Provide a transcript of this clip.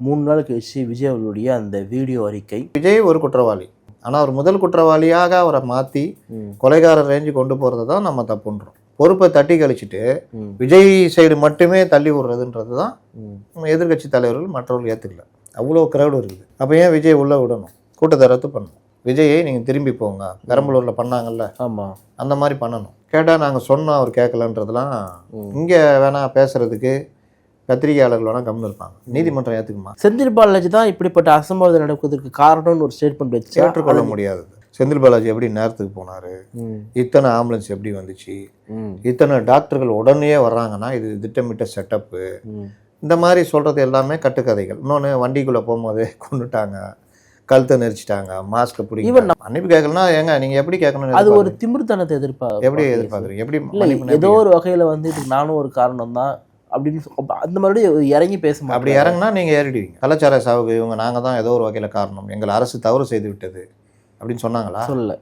3 நாள் கழிச்சு விஜய் அவர்களுடைய அந்த வீடியோ அறிக்கை. விஜய் ஒரு குற்றவாளி, ஆனால் அவர் முதல் குற்றவாளியாக அவரை மாற்றி கொலைகாரர் ரேஞ்சு கொண்டு போகிறது தான் நம்ம தப்புன்றோம். பொறுப்பை தட்டி கழிச்சிட்டு விஜய் சைடு மட்டுமே தள்ளி விடுறதுன்றது தான் எதிர்கட்சி தலைவர்கள் மற்றவர்கள் ஏற்றுக்கல. அவ்வளோ கிரௌடு இருக்குது. அப்போ ஏன் விஜய் உள்ளே விடணும்? கூட்டத்தை ரத்து பண்ணணும். விஜயை நீங்கள் திரும்பி போங்க, பெரம்பலூரில் பண்ணாங்கல்ல, ஆமாம், அந்த மாதிரி பண்ணணும். கேட்டால் நாங்கள் சொன்னோம் அவர் கேட்கலன்றதுலாம் இங்கே வேணால் பேசுகிறதுக்கு பத்திரிகையாளர்கள் வேணால் கம்மியாக இருப்பாங்க. நீதிமன்றம் ஏற்றுக்குமா? செந்தில் பாலாஜி தான் இப்படிப்பட்ட அசம்பாவிதம் நடக்குவதற்கு காரணம்னு ஒரு ஸ்டேட்மெண்ட் வச்சு ஏற்றுக்கொள்ள முடியாது. செந்தில் பாலாஜி எப்படி நேரத்துக்கு போனார், இத்தனை ஆம்புலன்ஸ் எப்படி வந்துச்சு, இத்தனை டாக்டர்கள் உடனே வர்றாங்கன்னா இது திட்டமிட்ட செட்டப்பு, இந்த மாதிரி சொல்கிறது எல்லாமே கட்டுக்கதைகள். இன்னொன்று வண்டிக்குள்ளே போகும்போதே கொண்டுட்டாங்க, கழுத்தை நெரிச்சிட்டாங்க, மாஸ்க்கை பிடிக்கும். மன்னிப்பு கேட்கலன்னா ஏங்க நீங்கள் எப்படி கேட்கணும்? அது ஒரு திமிர்த்தனத்தை எப்படி எதிர்பார்க்குறீங்க? எப்படி ஏதோ ஒரு வகையில் வந்து இதுக்கு நானும் ஒரு காரணம் தான் அப்படின்னு அந்த மாதிரி இறங்கி பேச. அப்படி இறங்கினா நீங்கள் ஏறிடுவீங்க. கலாச்சார சாவுக்கு இவங்க நாங்கள் தான் ஏதோ ஒரு வகையில் காரணம், எங்களை அரசு தவறு செய்து விட்டது அப்படின்னு சொன்னாங்களா? சொல்லல.